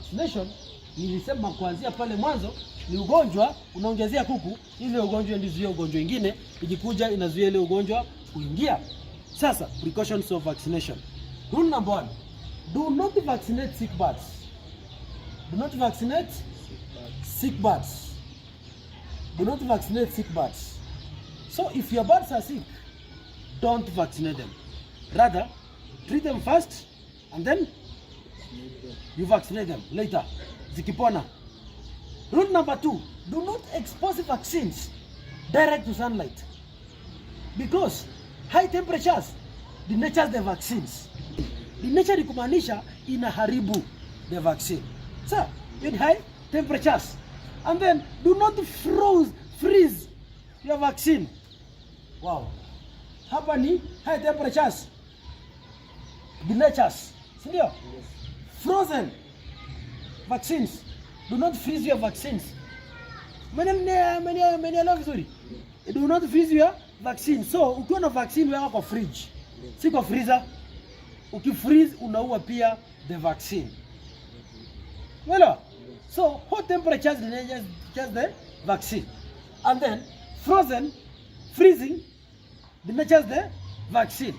vaccination nilisema kuanzia pale mwanzo ni ugonjwa unaongezea kuku, ile ugonjwa ndizuia ugonjwa ingine, ikikuja inazuia ile ugonjwa kuingia. Sasa precautions of vaccination. Rule number 1, do not vaccinate sick birds. Do not vaccinate sick birds. Do not vaccinate sick birds. So if your birds are sick, don't vaccinate them. Rather, treat them first and then you vaccinate them later. Zikipona. Rule number 2, do not expose vaccines direct to sunlight. Because high temperatures denatures the vaccines. Denature ni kumaanisha inaharibu the vaccine. So, in high temperatures. And then do not freeze your vaccine. Wow. Hapa ni high temperatures. Denatures. Sindio? Yes. Frozen vaccines. Do not freeze your vaccines. Menielewa vizuri? Do not freeze your vaccine. So, ukiwa na vaccine weka kwa fridge. Si kwa freezer. Ukifreeze unaua pia the vaccine. Well, so hot temperatures just the vaccine. And then freezing denatures the vaccine.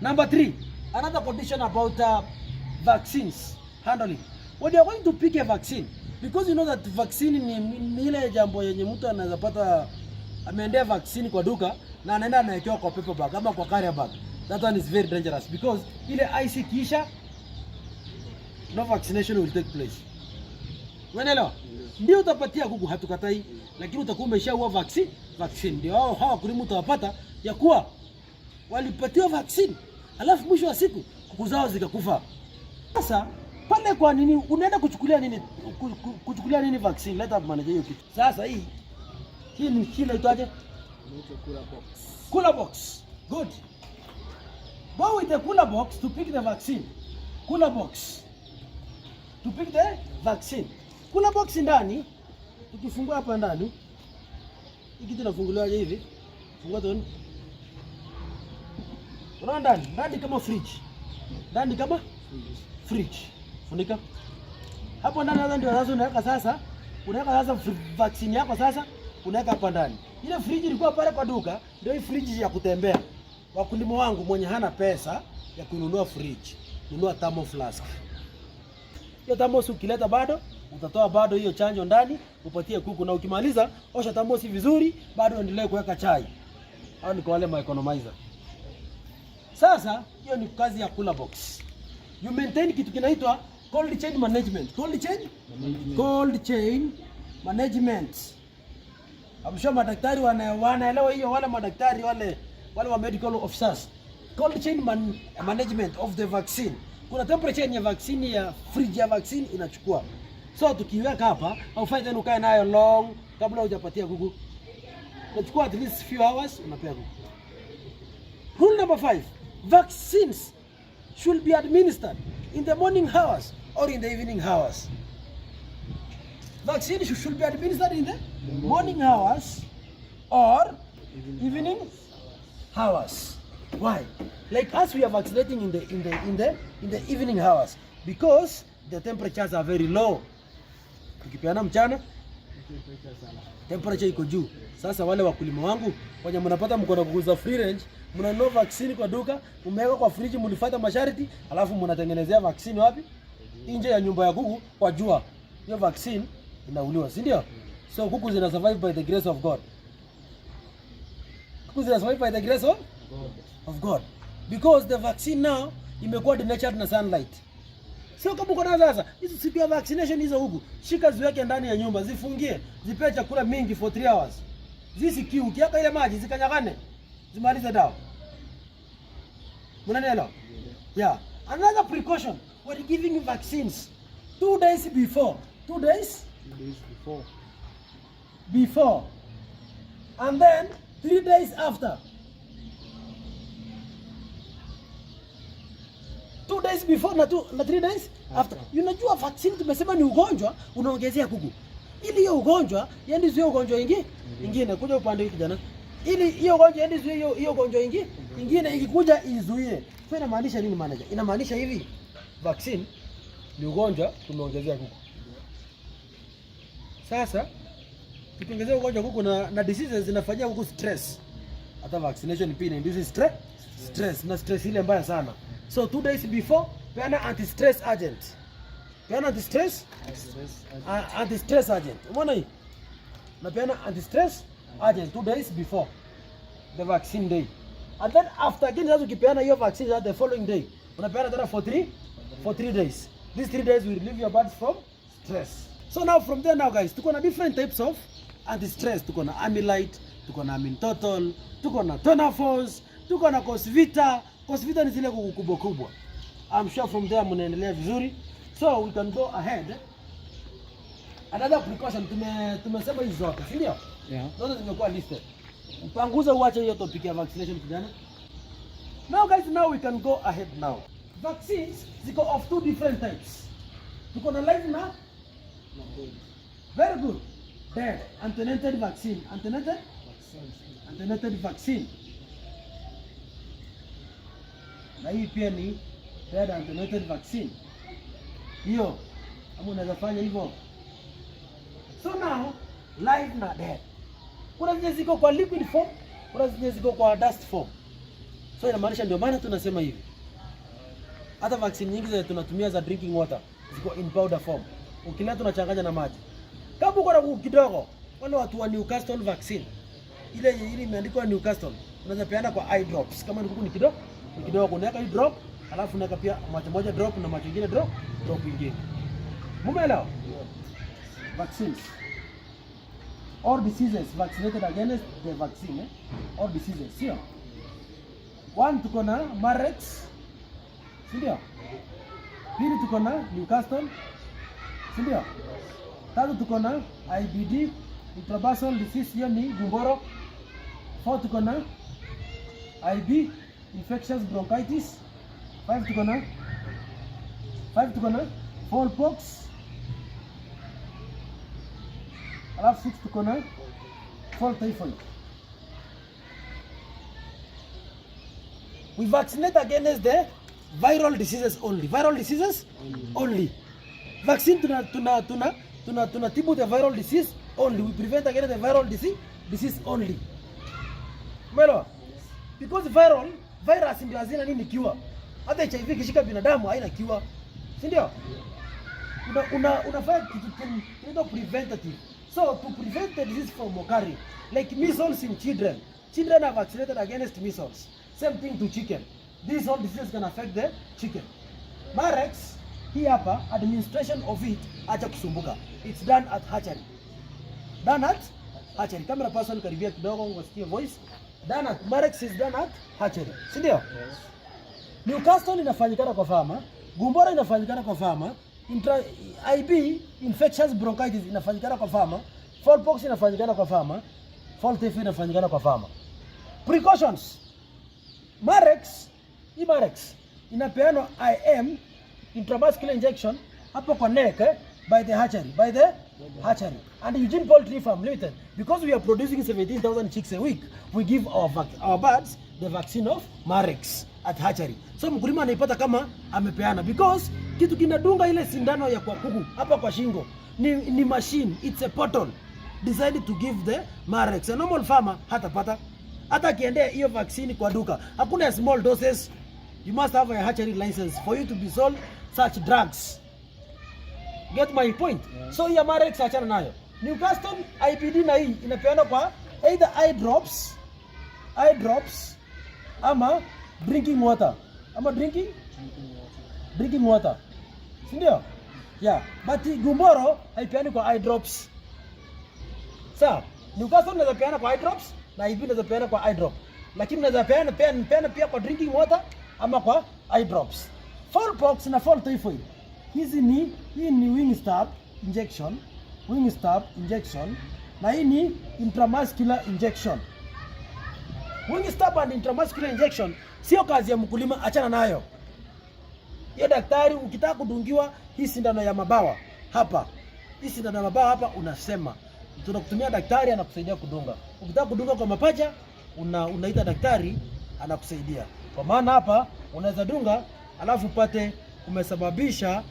Number 3, another condition about vaccines handling. When you are going to pick a vaccine, because you know that vaccine ni ile jambo yenye mtu anaweza pata ameendea vaccine kwa duka na anaenda anawekewa kwa paper bag ama kwa carrier bag. That one is very dangerous because ile IC kisha no vaccination will take place. Unaelewa? Ndio utapatia kuku, hatukatai, lakini utakuwa umeshaua vaccine. Ndio hawa wakulima utawapata ya kuwa walipatiwa vaccine alafu mwisho wa siku kuku zao zikakufa. Sasa pale kwa nini unaenda kuchukulia nini vaccine? Let up manage hiyo kitu. Sasa hii ni kile itaje? Cooler box. Good. Go with the cooler box to pick the vaccine. Cooler box to pick the vaccine. Cooler box ndani, tukifungua hapa ndani, hiki tunafunguliwa hivi. Fungua tu. Unaona ndani kama fridge. Ndani kama fridge. Funika. Hapo ndani ndio sasa unaweka sasa vaccine yako sasa unaweka hapa ndani. Ile fridge ilikuwa pale kwa duka, ndio hii fridge ya kutembea. Wakulima wangu mwenye hana pesa ya kununua fridge, nunua thermo flask. Hiyo thermos ukileta bado, utatoa bado hiyo chanjo ndani, upatie kuku na ukimaliza, osha thermos vizuri, bado endelee kuweka chai. Hao ni kwa wale ma economizer. Sasa, hiyo ni kazi ya cooler box. You maintain kitu kinaitwa cold chain management. Cold chain management. Amsho madaktari wanaelewa hiyo, wale madaktari wale wa medical officers. Cold chain management of the vaccine. Kuna temperature ya vaccine ya fridge ya vaccine inachukua. So tukiweka hapa, haufai tena ukae nayo long kabla hujapatia kuku. Unachukua at least few hours unapea kuku. Rule number 5, vaccines should be administered in the morning hours or in the evening hours. Vaccines should be administered in the morning hours or evening hours. Why? Like us, we are vaccinating in the evening hours because the temperatures are very low. Ukipeana mchana temperature iko juu. Sasa wale wakulima wangu wenye mnapata mko na kuuza free range, mnanunua vaccine kwa duka, umeweka kwa fridge, mlifuata masharti, alafu mnatengenezea vaccine wapi? Nje ya nyumba ya kuku kwa jua. Hiyo vaccine inauliwa, si ndio? So kuku zina survive by the grace of God. Kuku zina survive by the grace of God. Because the vaccine now imekuwa denatured na sunlight. Sio kama uko na sasa, hizo siku ya vaccination hizo huku, shika ziweke ndani ya nyumba, zifungie, zipe chakula mingi for 3 hours. Zisikiu, ukiweka ile maji zikanyagane, zimalize dawa. Mnaelewa? Yeah. Another precaution when giving vaccines, 2 days before. 2 days before. And then 3 days after. 2 days before na 3 days after. Unajua vaccine tumesema ni ugonjwa unaongezea kuku. Ili hiyo ugonjwa iende zuie ugonjwa ingine kuja upande hiki jana. Ili hiyo ugonjwa iende zuie hiyo ugonjwa ingine ikikuja izuie. Sasa inamaanisha nini manager? Inamaanisha hivi, vaccine ni ugonjwa tumeongezea kuku. Sasa tukiongezea ugonjwa kuku na diseases zinafanyia kuku stress. Hata vaccination pia induce stress na stress ile mbaya sana. So 2 days before peana anti-stress agent. Peana anti-stress agent. Umeona hii? Na peana anti-stress agent 2 days before the vaccine day. And then after again sasa ukipeana hiyo vaccine the following day, unapeana tena for 3 days. These 3 days will relieve your body from stress. So now from there now guys, tuko na different types of anti-stress. Tuko na Amylite, tuko na Amintotal, tuko na Tonafos, tuko na Cosvita. Cosvita ni zile kubwa kubwa. I'm sure from there mnaendelea vizuri. So we can go ahead. Another precaution tumesema hizo zote, si ndio? Yeah. Zote zimekuwa listed. Mpanguza uache hiyo topic ya vaccination kijana. Now guys, now we can go ahead now. Vaccines ziko of 2 different types. Tuko na live na very good. Dead antenatal vaccine. Antenatal vaccine. Na hii pia ni dead antenatal vaccine. Hiyo kama unaweza fanya hivyo. So now live na dead. Kuna zenye ziko kwa liquid form, kuna zenye ziko kwa dust form. So inamaanisha ndio maana tunasema hivi. Hata vaccine nyingi za tunatumia za drinking water ziko in powder form. Ukila tunachanganya na maji. Kama uko na kuku kidogo, wale watu wa Newcastle vaccine. Ile imeandikwa Newcastle, unaweza peana kwa eye drops. Kama ni kuku ni kidogo unaweka hii drop, alafu unaweka pia macho moja drop na macho ingine drop ingine. Mumeelewa? Vaccines. All diseases vaccinated against the vaccine, all diseases, sio? 1 tuko na Marex, si ndio? 2 tuko na Newcastle, si ndio? 3 tuko na IBD, intrabasal disease, hiyo ni Gumboro. 4 tuko na IB, infectious bronchitis. 5 tuko na smallpox. Alafu 6 tuko na fall typhoid. We vaccinate against the viral diseases only. Viral diseases only. Vaccine tunatibu the viral disease only. We prevent against the viral disease only. Umeelewa? Because virus ndio hazina nini cure. Hata HIV kishika binadamu haina cure. Si ndio? Unafanya kitu preventative. So to prevent the disease from occurring, like measles in children are vaccinated against measles. Same thing to chicken. These all diseases can affect the chicken. Marex, hii hapa, administration of it, acha kusumbuka. It's done at hatchery. Camera person karibia kidogo wasikie voice. Marex is done at hatchery. Si ndio? Yes. Newcastle inafanyikana kwa farma, Gumboro inafanyikana kwa farma, IB, infectious bronchitis inafanyikana kwa farma, smallpox inafanyikana kwa farma, fall typhoid inafanyikana kwa farma. Precautions. Marex inapeanwa IM, intramuscular injection, hapo kwa neck by the hatchery. And Eugene Poultry Farm Limited, because we are producing 17,000 chicks a week, we give our birds the vaccine of Marex at hatchery. So mkulima anaipata kama amepeana, because kitu kinadunga ile sindano ya kwa kuku hapa kwa shingo ni machine, it's a portal decided to give the Marex. A normal farmer hatapata, hata akiendea hiyo vaccine kwa duka. Hakuna small doses. You must have a hatchery license for you to be sold such drugs. Get my point? Yeah. So ya Marex achana nayo. Newcastle IPD na hii inapeana kwa either eye drops ama drinking water. Drinking water. Si ndio? Yeah, but Gumboro haipeani kwa eye drops. Sawa? Newcastle inaweza peana kwa eye drops na IPD inaweza peana kwa eye drop. Lakini inaweza peana pia kwa drinking water ama kwa eye drops. Smallpox na fall typhoid. Hii ni wing stab injection na hii ni intramuscular injection. Wing stab and intramuscular injection sio kazi ya mkulima, achana nayo. Hiyo daktari ukitaka kudungiwa hii sindano ya mabawa hapa. Hii sindano ya mabawa hapa unasema tunakutumia daktari anakusaidia kudunga. Ukitaka kudunga kwa mapaja unaita daktari anakusaidia. Kwa maana hapa unaweza dunga alafu upate umesababisha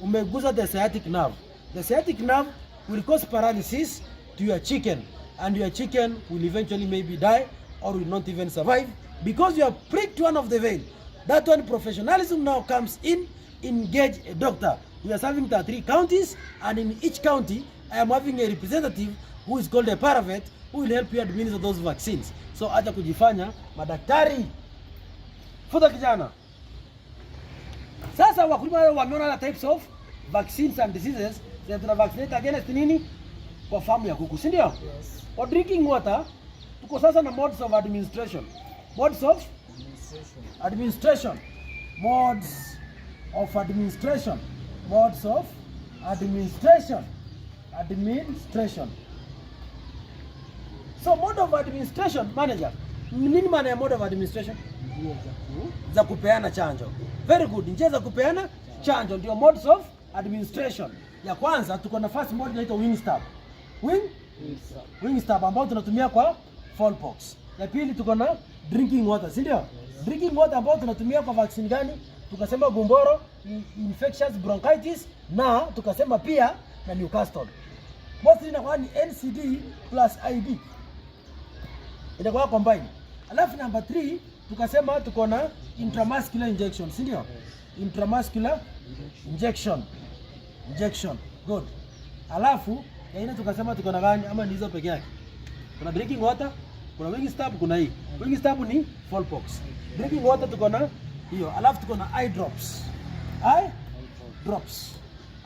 umeguza the sciatic nerve. The sciatic nerve will cause paralysis to your chicken, and your chicken will eventually maybe die or will not even survive because you have pricked one of the vein. That one, professionalism now comes in. Engage a doctor. We are serving the 3 counties, and in each county I am having a representative who is called a paravet who will help you administer those vaccines. So acha kujifanya madaktari. Futa kijana. Sasa wakulima wameona types of vaccines and diseases that tuna vaccinate against nini kwa famu ya kuku, si ndio? Yes. For drinking water tuko sasa na modes of administration. Modes of administration. Modes of administration. Modes of administration. Administration. So mode of administration, manager. Nini maana ya mode of administration? Za kupeana chanjo. Very good. Njia za kupeana chanjo ndio modes of administration. Ya kwanza tuko na first mode inaitwa wing stab. Wing stab ambao tunatumia kwa fowlpox. Ya pili tuko na drinking water, si ndio? Yes. Drinking water ambao tunatumia kwa vaccine gani? Tukasema gumboro, infectious bronchitis, na tukasema pia na Newcastle. Mostly inakuwa ni NCD plus IB. Inakuwa combine. Alafu number 3 tukasema tuko na intramuscular injection, si ndio? Intramuscular injection. Good. Alafu ya ina tukasema tuko na gani ama ni hizo peke yake? Kuna drinking water, kuna wing stab, kuna hii. Wing stab ni fowlpox. Drinking water tuko na hiyo. Alafu tuko na eye drops.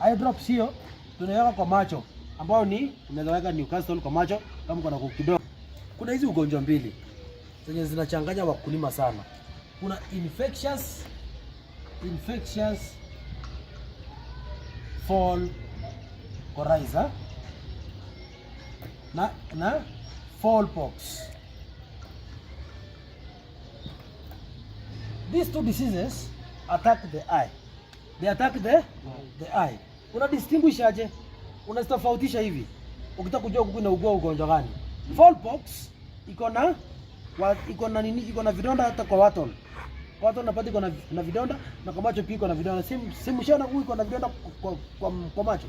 Eye drops hiyo tunaweka kwa macho, ambao ni unaweza weka Newcastle kwa macho kama kuna kidogo. Kuna hizi ugonjwa mbili zenye zinachanganya wakulima sana. Kuna infectious fall coryza na fowlpox. These 2 diseases attack the eye. They attack the eye. Una distinguish aje? Unastofautisha hivi. Ukitaka kujua kuku inaugua ugonjwa gani? Fowlpox iko na nini? Iko na vidonda hata kwa watu. Watu wanapata iko na vidonda, na kwa macho pia iko na vidonda. Simu shana huyu iko na vidonda kwa macho.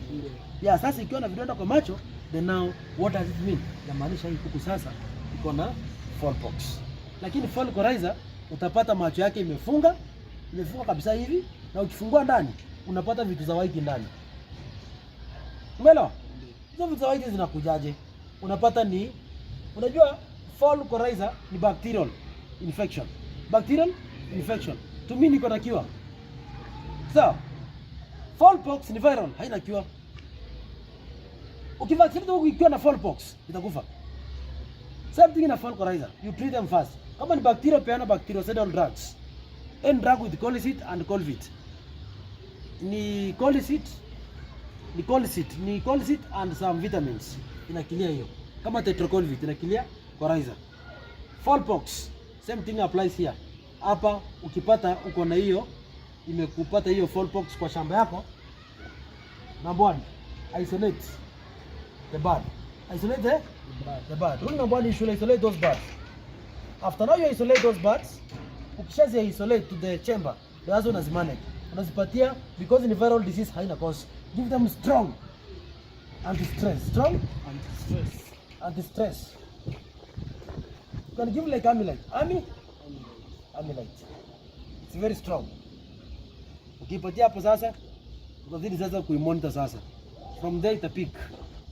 Ya sasa ikiwa na vidonda kwa macho, then now what does it mean? Inamaanisha hii kuku sasa iko na fowlpox. Lakini fall coryza utapata macho yake imefunga kabisa hivi, na ukifungua ndani unapata vitu za white ndani. Umeelewa? Hizo vitu za white zinakujaje? Unapata ni, unajua fall coryza ni bacterial infection. To me niko na cure. So, fowlpox ni viral, haina cure. Ukivaccinate ukiwa na fowlpox itakufa. Same thing na fall coryza. You treat them fast. Kama ni bacteria, peana bactericidal drugs. Any drug with Colicit and Colvit. Ni Colicit and some vitamins. Inakilia hiyo. Kama tetracolvit inakilia coryza. Fowlpox, same thing applies here. Hapa ukipata uko na hiyo, imekupata hiyo fowlpox kwa shamba yako, number 1, isolate the bird. The bird. Rule number 1, you should isolate those birds. After now you isolate those birds, ukishazi isolate to the chamber, that's when unazimanage. Unazipatia, because ni viral disease haina cause. Give them strong anti-stress. You can give like Amylite. Amylite. It's very strong. Ukipatia hapo sasa, utazidi sasa kuimonitor sasa. From there ita peak.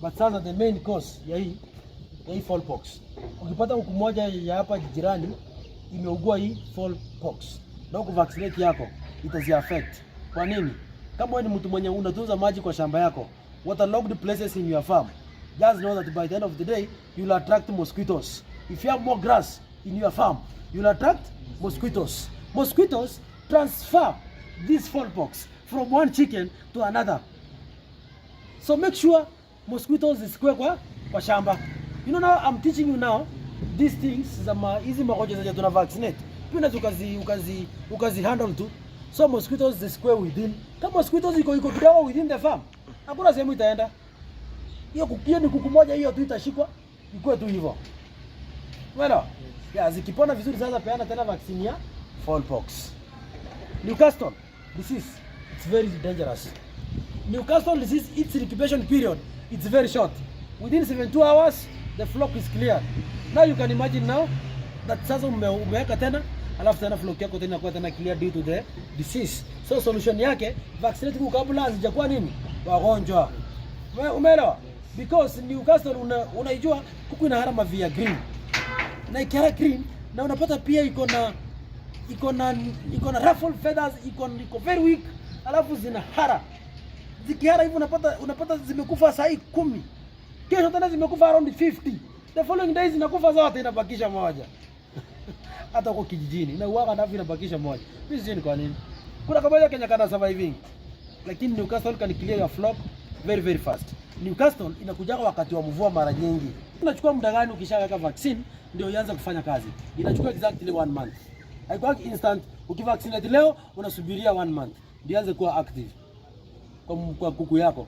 But sasa the main cause ya hii fowlpox. Ukipata huku moja ya hapa jirani imeugua hii fowlpox, na uko vaccinate yako itazi affect. Kwa nini? Kama wewe ni mtu mwenye unatunza maji kwa shamba yako, waterlogged places in your farm, just know that by the end of the day you will attract mosquitoes. If you have more grass in your farm, you will attract mosquitoes. Mosquitoes transfer this fowlpox from one chicken to another. So make sure mosquitoes zisikuwe kwa shamba. You know, now I'm teaching you now these things za hizi magonjwa zenye tuna vaccinate. Pia ukazi handle tu. So mosquitoes zisikuwe within. Kama mosquitoes iko kidogo within the farm, hakuna sehemu itaenda. Hiyo ni kuku moja hiyo tu itashikwa, ikuwe tu hivyo. Well, ya zikipona vizuri sasa peana tena vaccine ya fowlpox. Newcastle disease. it's very dangerous. Newcastle disease, its incubation period, it's very short. Within 72 hours, the flock is cleared. Now you can imagine now that sasa umeweka tena, alafu tena flock yako tena kwa tena cleared due to the disease. So solution yake, vaccinate kuku kabla hazijakuwa nini? Wagonjwa. Umeelewa? Because Newcastle unaijua kuku ina harama via green. Na ikiara green, na unapata pia iko na ruffle feathers, iko very weak, alafu zina hara. Zikihara hivi unapata zimekufa saa 10. Kesho tena zimekufa around 50. The following days zinakufa zote, inabakisha moja. Hata kwa kijijini na uwaga na inabakisha moja. Mimi sijui kwa nini. Kuna kamoja Kenya kana surviving. Lakini Newcastle can clear your flock very very fast. Newcastle inakuja wakati wa mvua mara nyingi. Unachukua muda gani ukishaweka vaccine ndio ianze kufanya kazi? Inachukua exactly 1 month. Haikuwa instant. Ukivaccinate leo unasubiria 1 month ndio ianze kuwa active kwa kuku yako.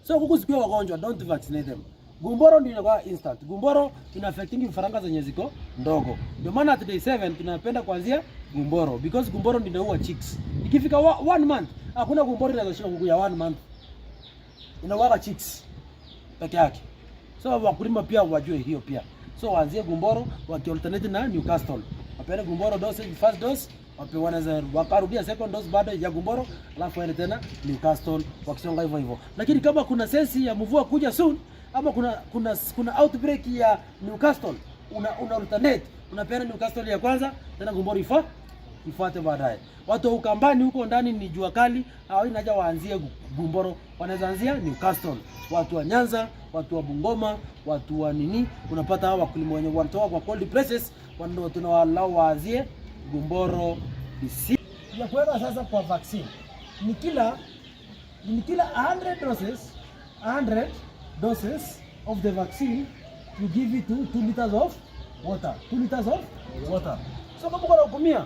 So kuku zikiwa wagonjwa, don't vaccinate them. Gumboro ndio inakuwa instant. Gumboro ina affecting vifaranga zenye ziko ndogo. Ndio maana at day 7 tunapenda kuanzia gumboro because gumboro ndio inaua chicks. Ikifika 1 month, hakuna gumboro inaweza kuku ya 1 month. Inaua chicks peke yake. So wakulima pia wajue hiyo pia. So waanzie gumboro waki-alternate na Newcastle. Wapende gumboro dosage first dose, wanaweza wakarudia second dose baada ya gumboro, alafu waende tena Newcastle wakisonga hivyo hivyo. Lakini kama kuna sensi ya mvua kuja soon ama kuna outbreak ya Newcastle, una alternate, unapeana Newcastle ya kwanza tena gumboro ifuate baadaye. Watu wa Ukambani huko ndani ni jua kali, hawai haja waanzie gumboro, wanaweza anzia Newcastle. Watu wa Nyanza, watu wa Bungoma, watu wa nini, unapata hawa wakulima wenye wanatoka kwa cold places, ndio tunawalao waanzie gumboro DC. Ya kuweka sasa kwa vaccine ni kila 100 doses of the vaccine, you give it to 2 liters of water. 2 liters of water. So kama uko natumia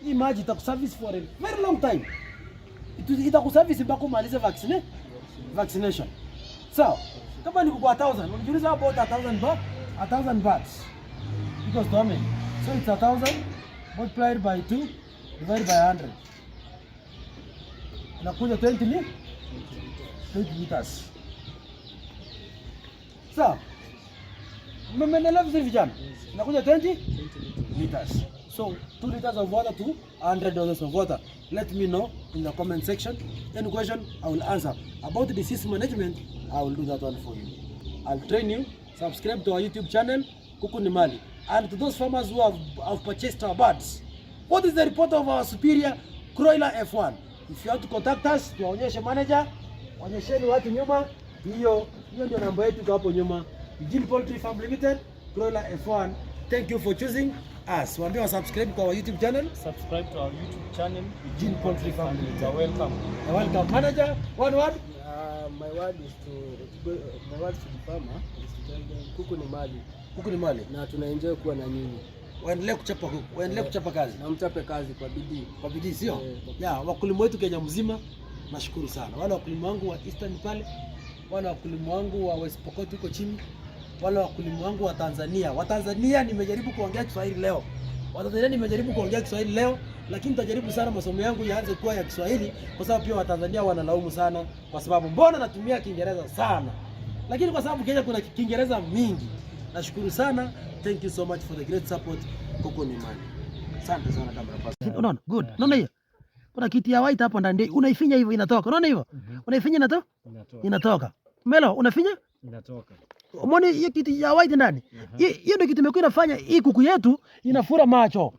hii maji itakuservice for a very long time. Itakuservice mpaka umalize vaccination. So kama ni kwa 1000, unajiuliza about 1000 bucks. Because how many? So it's 1000 multiplied by 2 divided by 100. Inakuja 20 liters. So mmeendelea vizuri vijana. Inakuja 20 liters. So 2 liters of water to 100 doses of water. Let me know in the comment section. Any question I will answer. About the disease management, I will do that one for you. I'll train you. Subscribe to our YouTube channel, Kuku ni Mali. And to those farmers who have purchased our birds, what is the report of our superior Croiler F1? If you want to contact us, tuonyeshe manager, onyesheni watu nyuma, hiyo ndio namba yetu hapo nyuma. Eugene Poultry Farm Limited, Croiler F1. Thank you for choosing us. Waambie subscribe to our YouTube channel. Subscribe to our YouTube channel, Eugene Poultry Farm Limited. You're welcome. You're welcome. Manager, one word? My word to the farmer is to tell them kuku ni mali. Kuku ni mali. Na tunaenjoy kuwa na nyinyi. Waendelee kuchapa kuku, waendelee kuchapa kazi. Na mchape kazi kwa bidii. Kwa bidii sio? Wakulima wetu Kenya mzima nashukuru sana. Wale wakulima wangu wa Eastern pale, wale wakulima wangu wa West Pokot huko chini, wale wakulima wangu wa Tanzania. Wa Tanzania nimejaribu kuongea Kiswahili leo. Watanzania nimejaribu kuongea Kiswahili leo, lakini nitajaribu sana masomo yangu yaanze kuwa ya Kiswahili kwa sababu pia Watanzania wanalaumu sana kwa sababu mbona natumia Kiingereza sana. Lakini kwa sababu Kenya kuna Kiingereza mingi. Nashukuru sana. Thank you so much for the great support. Kuku ni Mali. Asante sana kamera person. Unaona? Good. Unaona hiyo? Kuna kiti ya white hapo ndani. Unaifinya hivyo inatoka. Unaona hivyo? Unaifinya inatoka? Inatoka. Melo, unafinya? Inatoka. Umeona hiyo kiti ya white ndani? Hiyo ndio kitu imekuwa inafanya hii kuku yetu inafura macho.